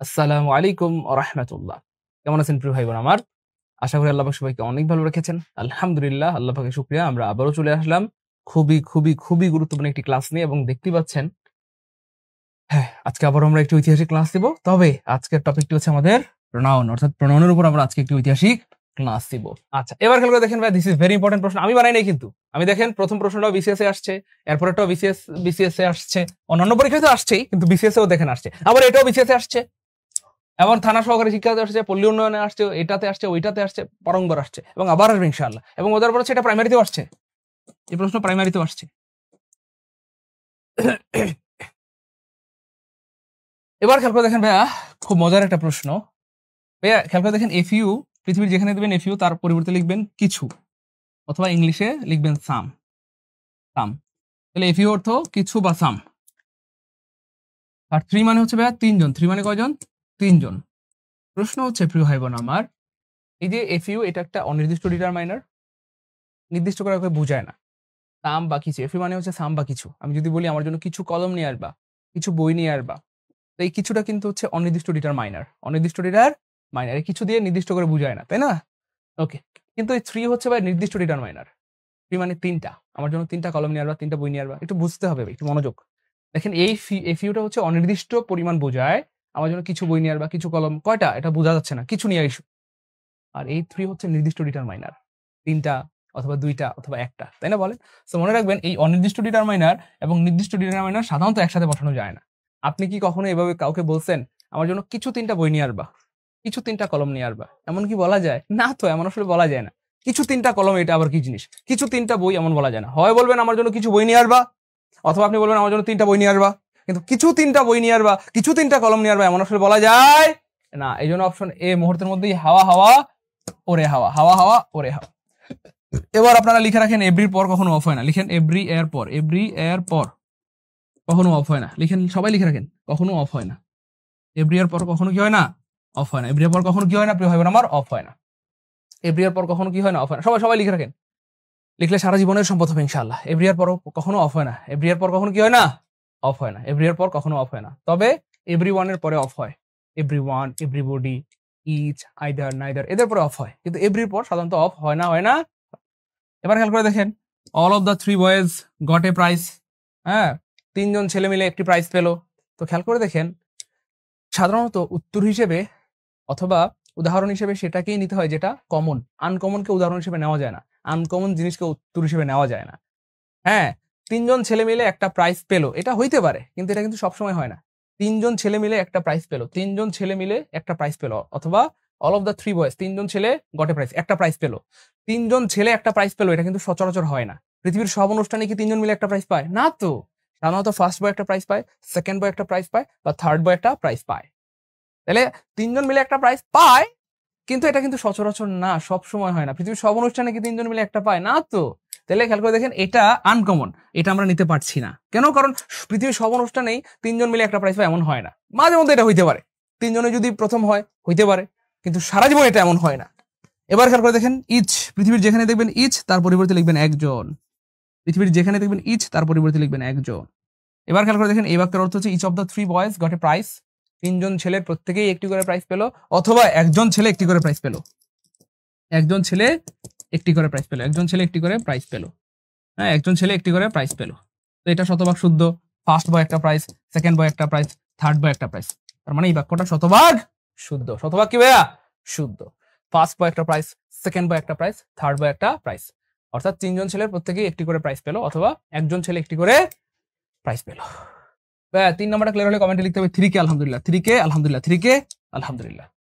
আসসালামু আলাইকুম ওয়া রাহমাতুল্লাহ। কেমন আছেন প্রিয় ভাই বোন আমার? আশা করি আল্লাহ পাক সবাইকে অনেক ভালো রেখেছেন। আলহামদুলিল্লাহ, আল্লাহ পাকের শুকরিয়া। আমরা আবারও চলে আসলাম খুবই গুরুত্বপূর্ণ একটি ক্লাস নিয়ে এবং দেখতেই পাচ্ছেন, হ্যাঁ, আজকে আবারও আমরা একটি ঐতিহাসিক ক্লাস দিব। তবে আজকের টপিকটি হচ্ছে আমাদের প্রোনাউন, অর্থাৎ প্রোনাউনের উপর আমরা আজকে একটি ঐতিহাসিক ক্লাস দিব। আচ্ছা, এবার খেয়াল করে দেখেন ভাই, দিস ইজ ভেরি ইম্পর্টেন্ট প্রশ্ন। আমি বানাই নাই কিন্তু। আমি দেখেন প্রথম প্রশ্নটাও বিসিএস এ আসছে, এরপরেরটাও বিসিএস এ আসছে, অন্যান্য পরীক্ষায় তো আসছেই, কিন্তু বিসিএস এও দেখেন আসছে। আবার এটাও বিসিএস এ আসছে। এমন থানা সহকারী শিক্ষাতে আসছে, পল্লী উন্নয়নে আসছে, এটাতে আসছে, ওইটাতে আসছে, বারংবার আসছে এবং আবার আসবে ইনশাআল্লাহ। এবং ওদের পর হচ্ছে এটা প্রাইমারিতেও আসছে, এই প্রশ্ন প্রাইমারিতেও আসছে। এবার খেয়াল করে দেখেন ভাইয়া, খুব মজার একটা প্রশ্ন। ভাইয়া খেয়াল করে দেখেন, এফইউ পৃথিবীর যেখানে দেবেন এফইউ, তার পরিবর্তে লিখবেন কিছু, অথবা ইংলিশে লিখবেন সাম। সাম তাহলে এফইউ অর্থ কিছু বা সাম। আর থ্রি মানে হচ্ছে ভাইয়া তিনজন। থ্রি মানে কয়জন? তিনজন। প্রশ্ন হচ্ছে প্রিয় ভাই বোন আমার, এই যে এফইউ, এটা একটা অনির্দিষ্ট ডিটারমাইনার, নির্দিষ্ট করে কাউকে বোঝায় না। সাম বা কিছু, এফইউ মানে হচ্ছে সাম বা কিছু। আমি যদি বলি আমার জন্য কিছু কলম নিয়ে আসবা, কিছু বই নিয়ে আসবা, তো এই কিছুটা কিন্তু হচ্ছে অনির্দিষ্ট ডিটারমাইনার। অনির্দিষ্ট ডিটারমাইনার, এই কিছু দিয়ে নির্দিষ্ট করে বোঝায় না, তাই না? ওকে, কিন্তু এই থ্রি হচ্ছে ভাই নির্দিষ্ট ডিটারমাইনার। থ্রি মানে তিনটা, আমার জন্য তিনটা কলম নিয়ে আসবা, তিনটা বই নিয়ে আসবা। একটু বুঝতে হবে, একটু মনোযোগ দেখেন। এই এফইউটা হচ্ছে অনির্দিষ্ট পরিমাণ বোঝায়, আমার জন্য কিছু বই নিয়ে আসবা, কিছু কলম, কয়টা এটা বোঝা যাচ্ছে না, কিছু নিয়ে আসো। আর এই থ্রি হচ্ছে নির্দিষ্ট ডিটারমাইনার, তিনটা অথবা দুইটা অথবা একটা, তাই না বলেন? তো মনে রাখবেন, এই অনির্দিষ্ট ডিটারমাইনার এবং নির্দিষ্ট ডিটারমাইনার সাধারণত একসাথে বসানো যায় না। আপনি কি কখনো এভাবে কাউকে বলছেন আমার জন্য কিছু তিনটা বই নিয়ে আসবা, কিছু তিনটা কলম নিয়ে আসবা? এমন কি বলা যায়? না তো, এমন আসলে বলা যায় না। কিছু তিনটা কলম, এটা আবার কি জিনিস? কিছু তিনটা বই, এমন বলা যায় না। হয় বলবেন আমার জন্য কিছু বই নিয়ে আসবা, অথবা আপনি বলবেন আমার জন্য তিনটা বই নিয়ে আসবা। কিন্তু কিছু তিনটা বই নিয়ে আসবা, কিছু তিনটা কলম নিয়ে আসবা, এমন আসলে বলা যায় না। এই জন্য অপশন এ মুহূর্তের মধ্যেই হাওয়া হাওয়া ওরে হাওয়া, হাওয়া হাওয়া ওরে হাওয়া। এবার আপনারা লিখে রাখেন, এভরির পর কখনো অফ হয় না। লিখেন এভরি এর পর, এভরি এর পর কখনো অফ হয় না। লিখেন, সবাই লিখে রাখেন, কখনো অফ হয় না। এভরি এর পর কখনো কি হয় না? অফ হয় না। এভরি এর পর কখনো কি হয় না প্রিয় ভাই বোন আমার? অফ হয় না। এভরি এর পর কখনো কি হয় না? অফ হয় না। সবাই সবাই লিখে রাখেন, লিখলে সারা জীবনের সম্পদ হবে ইনশাআল্লাহ। এভরি এর পর কখনো অফ হয় না। এভরি এর পর কখনো কি হয় না? অফ হয় না। এভরি এর পর কখনো অফ হয় না। তবে এভরি ওয়ান এর পরে অফ হয়। Everyone, everybody, each, either, neither, এদের পরে অফ হয়, কিন্তু এভরির পর সাধারণত অফ হয় না, হয় না। এবার খেয়াল করে দেখেন, all of the three boys got a prize. হ্যাঁ, তিনজন ছেলে মিলে একটি প্রাইজ পেলো। তো খেয়াল করে দেখেন, সাধারণত উত্তর হিসেবে অথবা উদাহরণ হিসেবে সেটাকেই নিতে হয় যেটা কমন। আনকমনকে উদাহরণ হিসেবে নেওয়া যায় না, আনকমন জিনিসকে উত্তর হিসেবে নেওয়া যায় না। হ্যাঁ, তিনজন ছেলে মিলে একটা প্রাইজ পেলো, এটা হইতে পারে, কিন্তু এটা কিন্তু সবসময় হয় না। তিনজন ছেলে মিলে একটা প্রাইজ পেলো, তিনজন ছেলে মিলে একটা প্রাইজ পেলো, অথবা all of the three boys, তিনজন ছেলে গটে প্রাইজ, একটা প্রাইজ পেলো। তিনজন ছেলে একটা প্রাইজ পেলো, এটা কিন্তু সচরাচর হয় না। পৃথিবীর সব অনুষ্ঠানে কি তিনজন মিলে একটা প্রাইজ পায়? না তো। সাধারণত ফার্স্ট বয় একটা প্রাইজ পায়, সেকেন্ড বয় একটা প্রাইজ পায়, বা থার্ড বয় একটা প্রাইজ পায়। তাহলে তিনজন মিলে একটা প্রাইজ পায়, কিন্তু এটা কিন্তু সচরাচর না, সব সময় হয় না। পৃথিবীর সব অনুষ্ঠানে কি তিনজন মিলে একটা পায়? না তো। তাহলে খেয়াল করে দেখেন, এটা আনকমন, এটা আমরা নিতে পারছি না। কেন? কারণ পৃথিবীর সব অনুষ্ঠানেই তিনজন মিলে একটা প্রাইজ পায় এমন হয় না। মাঝে মধ্যে এটা হইতে পারে, তিনজনে যদি প্রথম হয় হইতে পারে, কিন্তু সারা জীবন এটা এমন হয় না। এবার খেয়াল করে দেখেন, ইচ, পৃথিবীর যেখানে দেখবেন ইচ, তার পরিবর্তে লিখবেন একজন। পৃথিবীর যেখানে দেখবেন ইচ, তার পরিবর্তে লিখবেন একজন। এবার খেয়াল করে দেখেন, এই বাক্যের অর্থ হচ্ছে each of the three boys got a prize. তিনজন ছেলের প্রত্যেকেই একটি করে প্রাইজ পেলো, অথবা একজন ছেলে একটি করে প্রাইজ পেলো। একজন ছেলে একটি করে প্রাইজ পেলো, একজন ছেলে একটি করে প্রাইজ পেলো। হ্যাঁ, একজন ছেলে একটি করে প্রাইজ পেলো। তো এটা শতভাগ শুদ্ধ। ফার্স্ট বয় একটা প্রাইজ, সেকেন্ড বয় একটা প্রাইজ, থার্ড বয় একটা প্রাইজ। তার মানে এই বাক্যটা শতভাগ শুদ্ধ। শতভাগ কি ভাইয়া? শুদ্ধ। ফার্স্ট বয় একটা প্রাইজ, সেকেন্ড বয় একটা প্রাইজ, থার্ড বয় একটা প্রাইজ। অর্থাৎ তিনজন ছেলের প্রত্যেকেই একটি করে প্রাইজ পেলো, অথবা একজন ছেলে একটি করে প্রাইজ পেলো। 3 নম্বরটা ক্লিয়ার হলে কমেন্টে লিখতে হবে 3 কে আলহামদুলিল্লাহ, 3 কে আলহামদুলিল্লাহ, 3 কে আলহামদুলিল্লাহ।